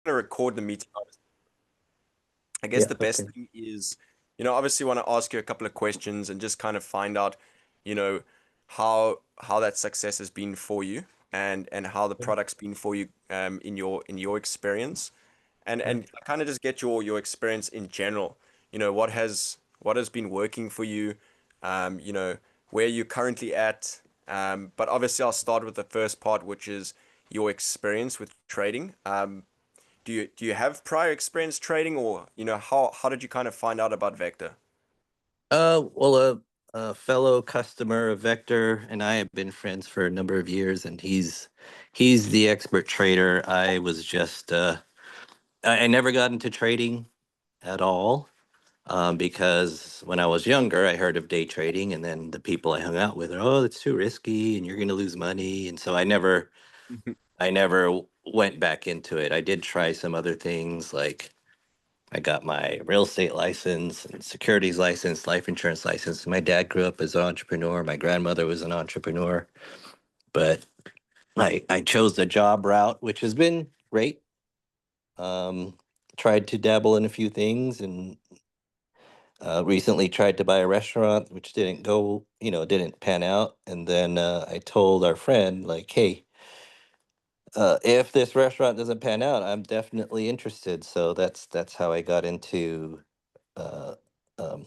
to record the meeting, I guess Yeah, the best okay. thing is, obviously want to ask you a couple of questions and just kind of find out, you know, how that success has been for you and how the Okay. product's been for you in your experience. And Okay. and kind of just get your experience in general. What has been working for you, um, you know, where you're currently at. But obviously I'll start with the first part, which is your experience with trading. Do you have prior experience trading, or how did you kind of find out about Vector? Well, a fellow customer of Vector and I have been friends for a number of years, and he's the expert trader. I was just I never got into trading at all, because when I was younger, I heard of day trading, and then the people I hung out with are, oh, it's too risky, and you're going to lose money, and so I never went back into it. I did try some other things like I got my real estate license and securities license, life insurance license. My dad grew up as an entrepreneur. My grandmother was an entrepreneur, but I chose the job route, which has been great. Um, Tried to dabble in a few things and recently tried to buy a restaurant, which didn't go, didn't pan out. And then I told our friend, like, hey, if this restaurant doesn't pan out, I'm definitely interested. So that's how I got into uh, um,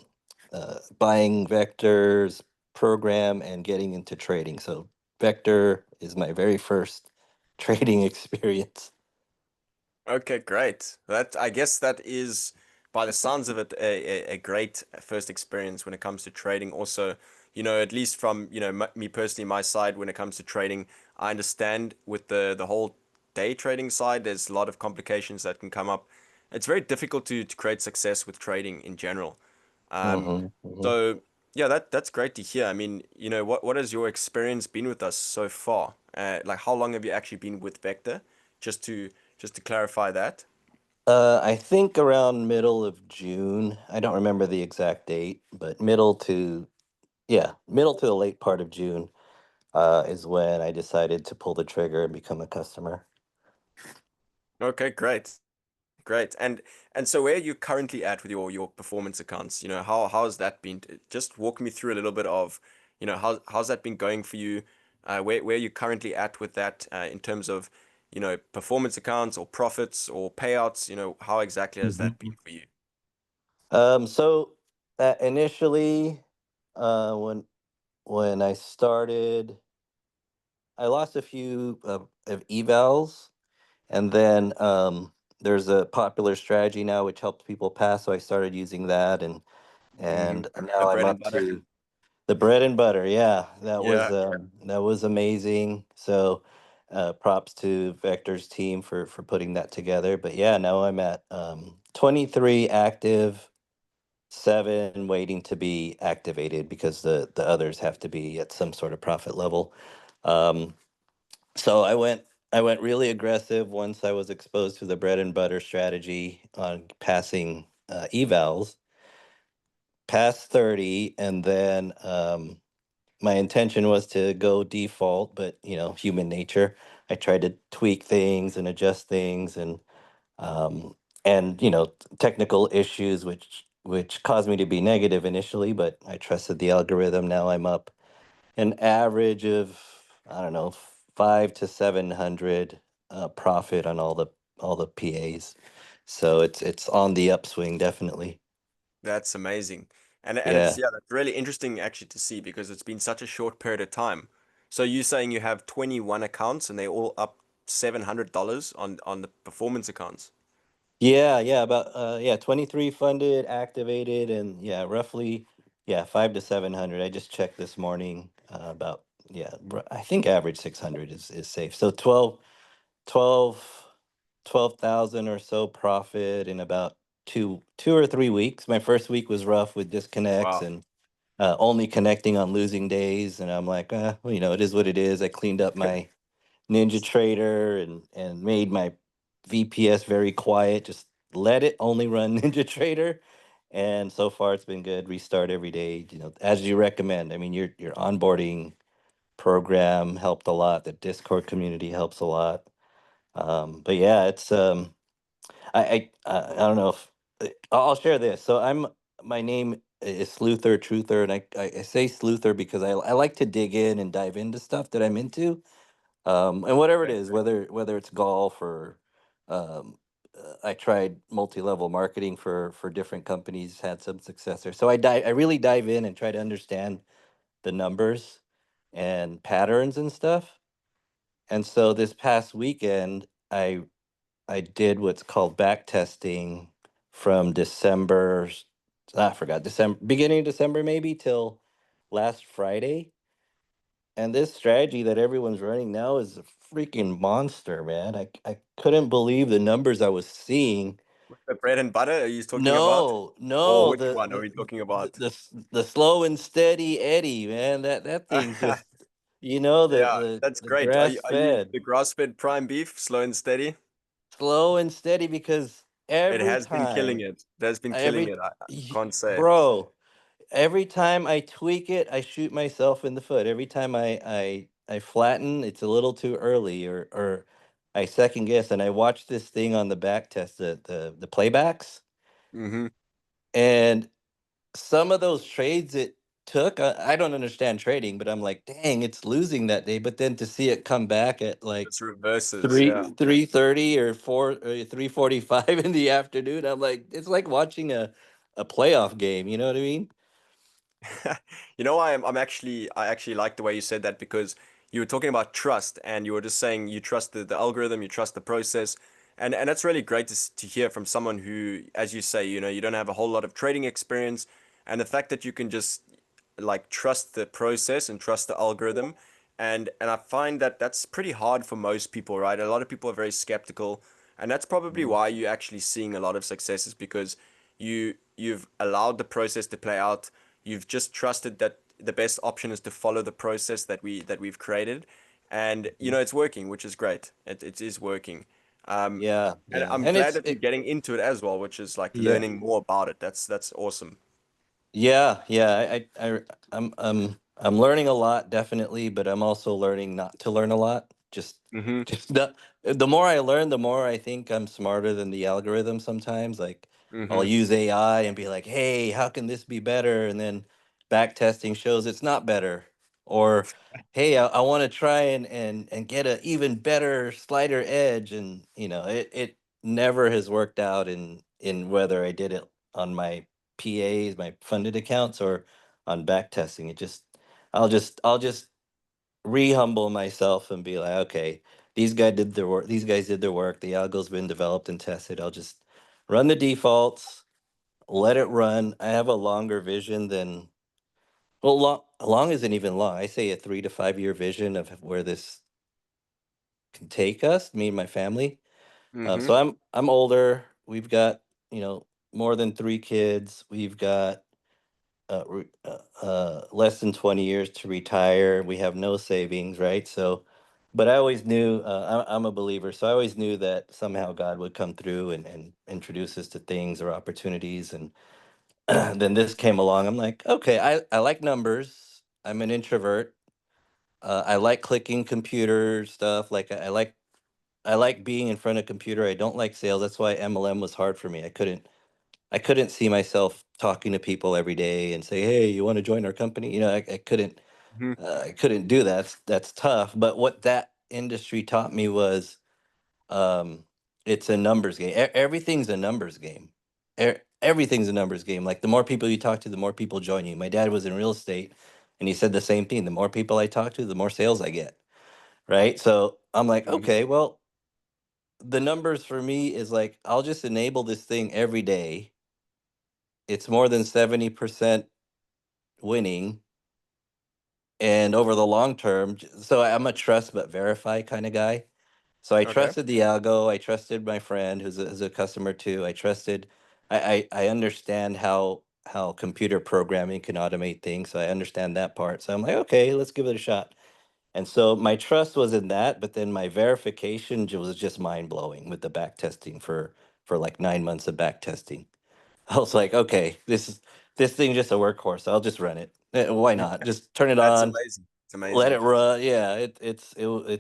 buying Vector's program and getting into trading. So Vector is my very first trading experience. Okay, great. I guess that is, by the sounds of it, a great first experience when it comes to trading. Also, at least from, me personally, my side, when it comes to trading, I understand with the whole day trading side, there's a lot of complications that can come up. It's very difficult to create success with trading in general. Um, Hmm, hmm. so yeah, that's great to hear. I mean, what has your experience been with us so far? Like how long have you actually been with Vector? Just to just to clarify that. I think around middle of June. I don't remember the exact date, but middle to the late part of June is when I decided to pull the trigger and become a customer. Okay, great. Great. And so where are you currently at with your performance accounts? How has that been? Just walk me through a little bit of, how's that been going for you? Where are you currently at with that in terms of, performance accounts or profits or payouts? How exactly has that been Mhm. for you? So initially, when I started, I lost a few of evals, and then there's a popular strategy now which helps people pass. So I started using that, and Hmm. The now I'm bread and up butter. to the bread and butter. Yeah, Yeah. that was amazing. So props to Vector's team for putting that together. But yeah, now I'm at 23 active, 7 waiting to be activated because the others have to be at some sort of profit level. Um, so I went really aggressive once I was exposed to the bread and butter strategy on passing evals past 30, and then my intention was to go default, but human nature. I tried to tweak things and adjust things, um, and technical issues which caused me to be negative initially, but I trusted the algorithm. Now I'm up an average of, I don't know, 5 to 700 profit on all the PAs. So it's on the upswing, definitely. That's amazing. And it's, Yeah. yeah, that's really interesting actually to see because it's been such a short period of time. So you're saying you have 21 accounts and they're all up $700 on the performance accounts. Yeah, about 23 funded, activated, and yeah, roughly, yeah, 5 to 700. I just checked this morning, about, I think average 600 is safe. So 12 12,000 or so profit in about 2 or 3 weeks. My first week was rough with disconnects Wow. and only connecting on losing days, and I'm like, well, it is what it is. I cleaned up my Ninja Trader and made my VPS very quiet. Just let it only run Ninja Trader. And so far it's been good. Restart every day, as you recommend. I mean, your onboarding program helped a lot. The Discord community helps a lot. But yeah, it's I don't know if I'll share this. So my name is Sluther Truther, and I say Sluther because I like to dig in and dive into stuff that I'm into, and whatever it Okay. is, whether it's golf or um, I tried multi-level marketing for different companies, had some success there. So I really dive in and try to understand the numbers and patterns and stuff. And so this past weekend, I did what's called back testing from I forgot, December, beginning of December maybe till last Friday. And this strategy that everyone's running now is a freaking monster, man. I couldn't believe the numbers I was seeing. With the bread and butter, are you talking about? No, Or no, which one are we talking about? the slow and steady Eddie, man. That thing's just, Yeah, that's the great. grass Are you fed, the grass-fed prime beef, slow and steady? slow and steady because It has been killing it. It has been killing every, it. I can't say. bro, every time I tweak it, I shoot myself in the foot. Every time I flatten, it's a little too early, or I second guess. And I watch this thing on the back test, the playbacks, Mm-hmm. and some of those trades it took. I don't understand trading, but I'm like, dang, it's losing that day. But then to see it come back at like Just reverses, yeah. 3:30 or 3:45 in the afternoon, I'm like, it's like watching a playoff game. You know what I mean? You know, I actually like the way you said that because you were talking about trust and you were just saying you trust the algorithm, you trust the process. And that's really great to hear from someone who, as you say, you don't have a whole lot of trading experience. And the fact that you can just like trust the process and trust the algorithm. And I find that that's pretty hard for most people, right? A lot of people are very skeptical, and that's probably Mhm. why you're actually seeing a lot of successes because you've allowed the process to play out. You've just trusted that the best option is to follow the process that we've created, and it's working, which is great. It is working. Um, Yeah, and yeah, I'm and glad that you're getting into it as well, which is like yeah. learning more about it. That's awesome. Yeah, yeah. I'm learning a lot, definitely, but I'm also learning not to learn a lot. Mm-hmm. Just the more I learn, the more I think I'm smarter than the algorithm sometimes. Like I'll Mm-hmm. use AI and be like, hey, how can this be better? And then back testing shows it's not better. Or hey, I want to try and get a even better slider edge. And it never has worked out in whether I did it on my PAs, my funded accounts, or on back testing. I'll just re-humble myself and be like, okay, these guys did their work. These guys did their work. The algo's been developed and tested. I'll just run the defaults, let it run. I have a longer vision than long isn't even long. I say a 3 to 5 year vision of where this can take us, me and my family. Mm-hmm. So I'm older. We've got more than 3 kids. We've got less than 20 years to retire. We have no savings, right? So, but I always knew I'm a believer. So I always knew that somehow God would come through and introduce us to things or opportunities. And then this came along. I'm like, okay, I like numbers. I'm an introvert. I like clicking computer stuff. Like I like being in front of a computer. I don't like sales. That's why MLM was hard for me. I couldn't see myself talking to people every day and say, "Hey, you want to join our company?" Mm-hmm. I couldn't do that. That's tough. But what that industry taught me was, um, it's a numbers game. Everything's a numbers game. Everything's a numbers game. Like the more people you talk to, the more people join you. My dad was in real estate, and he said the same thing. The more people I talk to, the more sales I get. Right. So I'm like, Mm-hmm. okay, well, the numbers for me is like I'll just enable this thing every day. It's more than 70% winning, and over the long term, so I'm a trust but verify kind of guy. So I Okay. trusted the algo. I trusted my friend who's a customer too. I understand how computer programming can automate things, so I understand that part. So I'm like, okay, let's give it a shot. And so my trust was in that, but then my verification was just mind blowing with the back testing for like 9 months of back testing. I was like, okay, this thing just a workhorse. I'll just run it. Why not? Just turn it That's on. amazing. It's let amazing. it run. Yeah, it's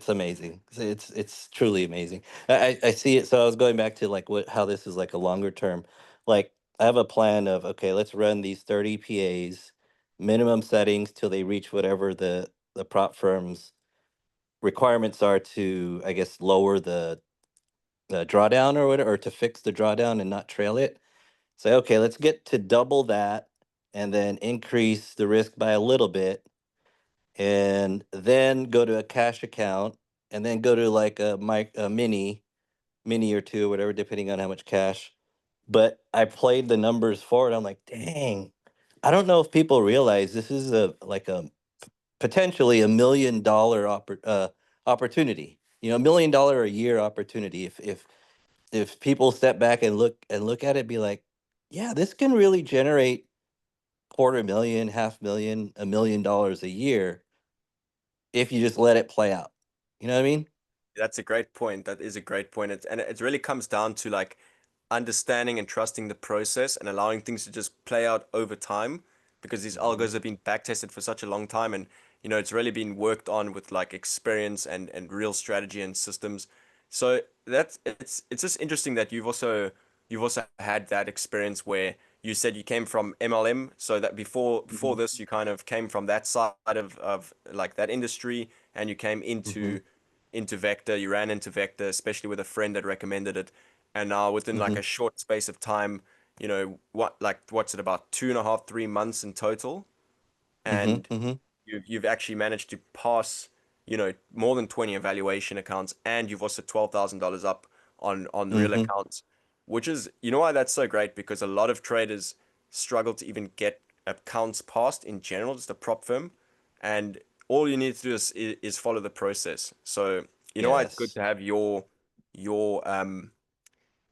amazing. It's truly amazing. I see it. So I was going back to like what how this is like a longer term. Like I have a plan of okay, let's run these 30 PAs, minimum settings till they reach whatever the prop firms requirements are to I guess lower the drawdown or whatever, or to fix the drawdown and not trail it. Say okay, let's get to double that, and then increase the risk by a little bit, and then go to a cash account, and then go to like a mini or two, whatever, depending on how much cash. But I played the numbers forward. I'm like, dang, I don't know if people realize this is a like a potentially $1 million opportunity. You know, $1 million a year opportunity. If people step back and look at it, be like, yeah, this can really generate quarter million, half million, $1 million a year if you just let it play out. You know what I mean? That's a great point. That is a great point. And it really comes down to like understanding and trusting the process and allowing things to just play out over time because these Mhm. algos have been back tested for such a long time, and it's really been worked on with like experience and real strategy and systems. So that's it's just interesting that you've also had that experience where you said you came from MLM, so that before Mhm. this you kind of came from that side of like that industry, and you came Mhm. into Vector. You ran into Vector, especially with a friend that recommended it. And now within like Mhm. a short space of time, what's it, about 2.5, 3 months in total, Mhm. and Mhm. you've actually managed to pass, more than 20 evaluation accounts, and you've also $12,000 up on real Mhm. accounts, which is, why that's so great, because a lot of traders struggle to even get accounts passed in general, just a prop firm, and all you need to do is follow the process. So, why it's good Yes. to have your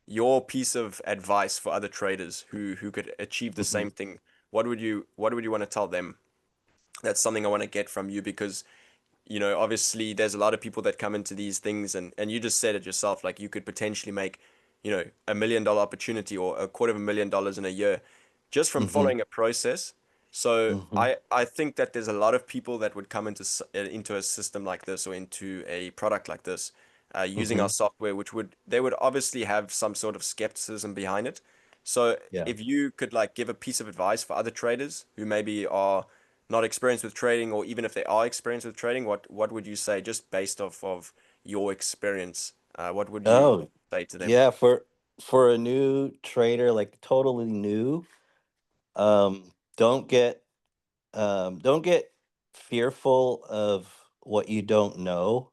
your piece of advice for other traders who could achieve the Mhm. same thing. What would you want to tell them? That's something I want to get from you, because obviously there's a lot of people that come into these things, and you just said it yourself, like you could potentially make, $1 million opportunity or $250,000 in a year just from Mhm. following a process. So Mhm. I think that there's a lot of people that would come into a system like this, or into a product like this, using our Mhm. software, which they would obviously have some sort of skepticism behind it. So Yeah. if you could like give a piece of advice for other traders who maybe are not experienced with trading, or even if they are experienced with trading, what would you say, just based off of your experience? What would you Oh, say to them? yeah. For a new trader, like totally new, don't get don't get fearful of what you don't know.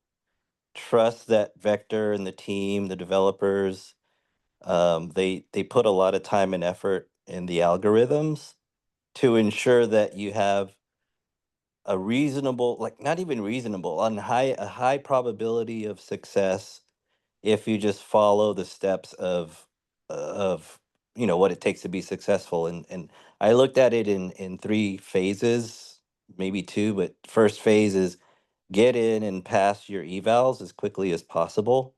Trust that Vector and the team, the developers, they put a lot of time and effort in the algorithms to ensure that you have a reasonable, like not even reasonable, on a high probability of success if you just follow the steps of what it takes to be successful. And I looked at it in three phases, maybe two, but first phase is get in and pass your evals as quickly as possible.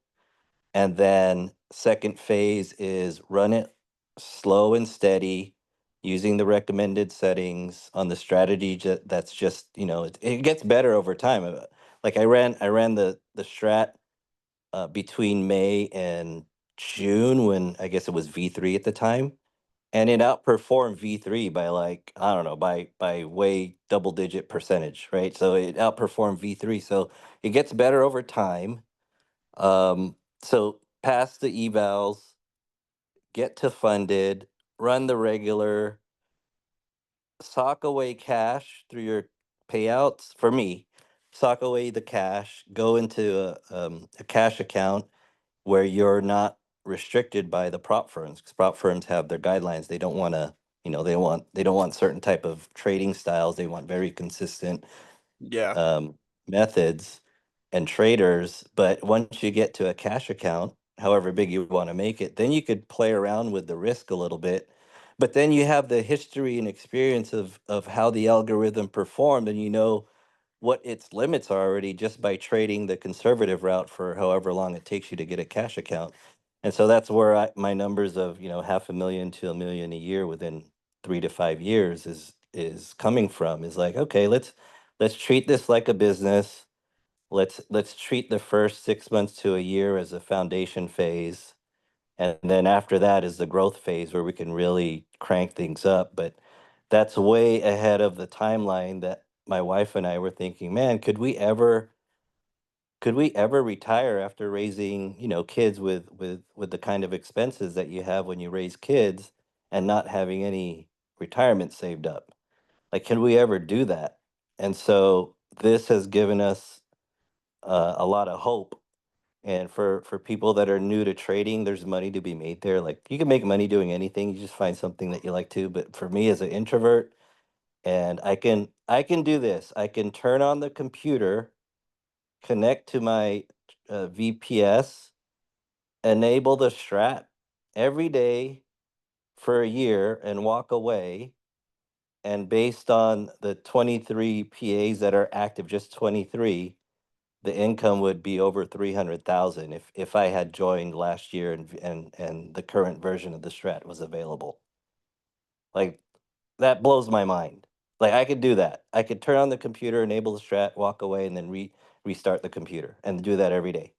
And then second phase is run it slow and steady using the recommended settings on the strategy that's just, it gets better over time. Like I ran the strat between May and June, when I guess it was V3 at the time, and it outperformed V3 by like, I don't know, by way double digit percentage, right? So it outperformed V3. So it gets better over time. So pass the evals, get to funded, run the regular, sock away cash through your payouts. For me, sock away the cash, go into a cash account where you're not restricted by the prop firms, because prop firms have their guidelines. They don't want to, they don't want certain type of trading styles. They want very consistent Yeah. um, methods and traders. But once you get to a cash account, however big you want to make it, then you could play around with the risk a little bit. But then you have the history and experience of how the algorithm performed, and you know what its limits are already just by trading the conservative route for however long it takes you to get a cash account. And so that's where my numbers of half a million to 1 million a year within 3 to 5 years is coming from. Is like, okay, let's treat this like a business. Let's treat the first 6 months to a year as a foundation phase, and then after that is the growth phase where we can really crank things up. But that's way ahead of the timeline that my wife and I were thinking, man, could we ever retire after raising, kids with the kind of expenses that you have when you raise kids and not having any retirement saved up? Like, can we ever do that? And so this has given us a lot of hope. And for people that are new to trading, there's money to be made there. Like, you can make money doing anything. You just find something that you like to. But for me as an introvert, and I can do this. I can turn on the computer, connect to my VPS, enable the strat every day for a year, and walk away. And based on the 23 PAs that are active, just 23, the income would be over 300,000 if I had joined last year, and the current version of the strat was available. Like, that blows my mind. Like, I could do that. I could turn on the computer, enable the strat, walk away, and then restart the computer and do that every day.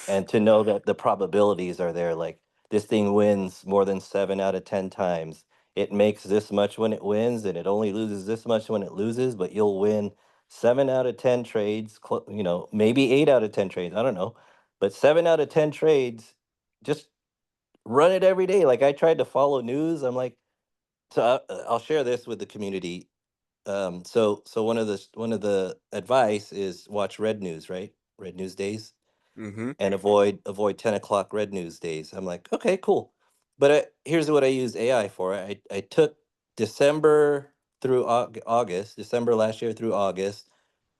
And to know that the probabilities are there, like, this thing wins more than 7 out of 10 times. It makes this much when it wins, and it only loses this much when it loses, but you'll win 7 out of 10 trades, maybe 8 out of 10 trades. I don't know. But 7 out of 10 trades, just run it every day. Like, I tried to follow news. I'm like, so I'll share this with the community. So one of the advice is watch Red News, right? Red News days, Mm-hmm. and avoid 10 o'clock red news days. I'm like, okay, cool. But here's what I use AI for. I took December through August, December last year through August,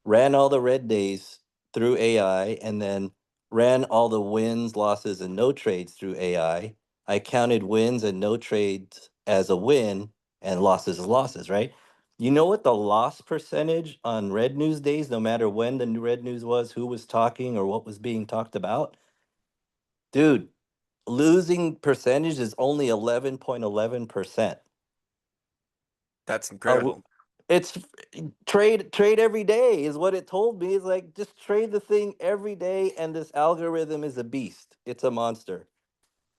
ran all the red days through AI, and then ran all the wins, losses, and no trades through AI. I counted wins and no trades as a win and losses as losses, right? You know what the loss percentage on red news days, no matter when the new red news was, who was talking, or what was being talked about? Dude, losing percentage is only 11.11%. That's A incredible. It's trade every day is what it told me. It's like, just trade the thing every day, and this algorithm is a beast. It's a monster.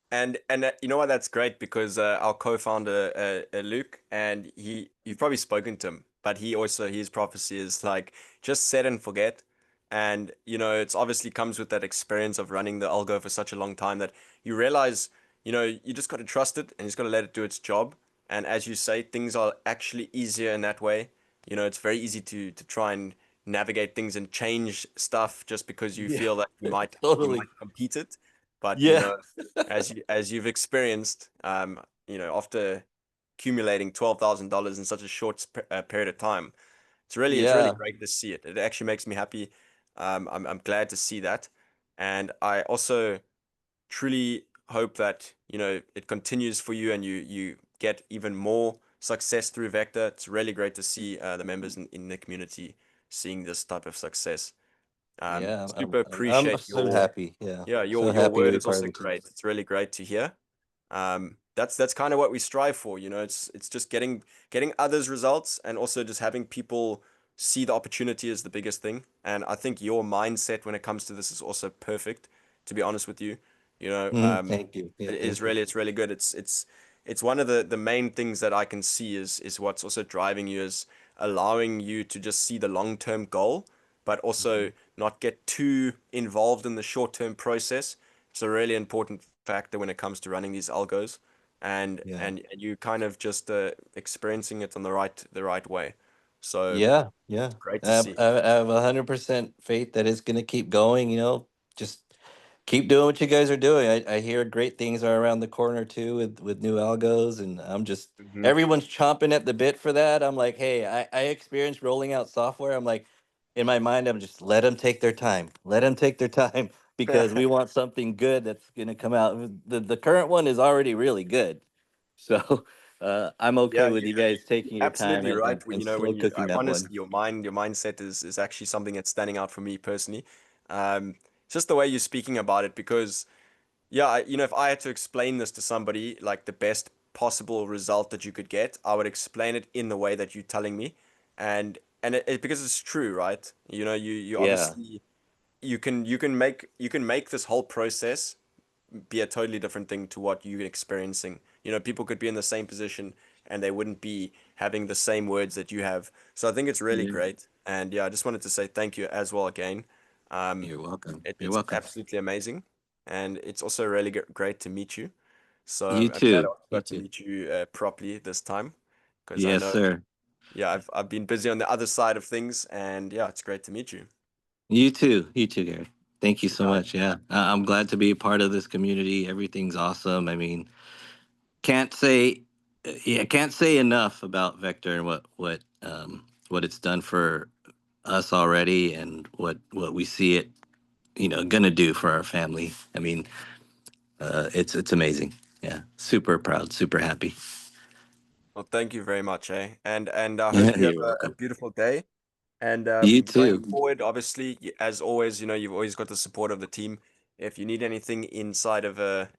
And you know what? That's great because our co-founder Luke, and you've probably spoken to him, but he also his prophecy is like just set and forget. And it's obviously comes with that experience of running the algo for such a long time that you realize you just got to trust it and you just got to let it do its job. And as you say, things are actually easier in that way. It's very easy to try and navigate things and change stuff just because you Yeah, feel that you might totally. compete it. But Yeah, as you've experienced, after accumulating $12,000 in such a short period of time, it's really yeah, great to see it. It actually makes me happy. I'm glad to see that, and I also truly hope that it continues for you and you get even more success through Vector. It's really great to see the members in the community seeing this type of success. yeah. Super I'm appreciate so your happy. Yeah, yeah, so your happy to word be is part of also the team. great. It's really great to hear. That's kind of what we strive for, It's just getting others' results and also just having people see the opportunity is the biggest thing. And I think your mindset when it comes to this is also perfect, to be honest with you. Thank you. Yeah, thank you. It's really good. It's one of the main things that I can see is what's also driving you is allowing you to just see the long-term goal, but Mhm. also not get too involved in the short-term process. It's a really important factor when it comes to running these algos, and Yeah. and you kind of just experiencing it on the right way. So Yeah, yeah. great I to have, see. I have 100% faith that it's going to keep going. Just keep doing what you guys are doing. I hear great things are around the corner too, with new algos, and Hmm. everyone's chomping at the bit for that. I'm like, hey, I experienced rolling out software. I'm like, in my mind, I'm just, let them take their time. Let them take their time, because we want something good that's going to come out. The current one is already really good. So I'm okay Yeah, with you guys taking your time absolutely and, right. and, When and you know when slow you cooking that one. honestly your mindset is actually something that's standing out for me personally. Just the way you're speaking about it because yeah, if I had to explain this to somebody, like the best possible result that you could get, I would explain it in the way that you're telling me. And and because it's true, right? You know, you Yeah. obviously you can make this whole process be a totally different thing to what you're experiencing. You know, people could be in the same position and they wouldn't be having the same words that you have. So I think it's really Yeah. great. And yeah, I just wanted to say thank you as well again. You're welcome. You're It's welcome. absolutely amazing. And it's also really great to meet you. So You I'm glad too. I You got to too. meet you properly this time because I Yes, know, sir. yeah, I've been busy on the other side of things. And yeah, it's great to meet you. You too. You too, Gary. Thank you so Yeah, much. Yeah. I'm glad to be a part of this community. Everything's awesome. I mean, can't say yeah, can't say enough about Vector and what it's done for us already and what we see it, gonna do for our family. I mean, it's amazing. Yeah. Super proud, super happy. well, thank you very much, eh? And I hope you have You're a welcome. beautiful day. And You going too. forward, obviously, as always, you know, you've always got the support of the team. If you need anything inside of the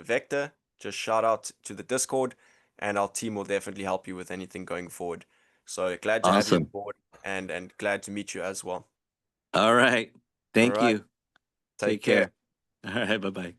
Vector, just shout out to the Discord, and our team will definitely help you with anything going forward. So glad to have you on Awesome. board, and glad to meet you as well. All right. All Thank right, you. take Take care. care. All right. Bye bye.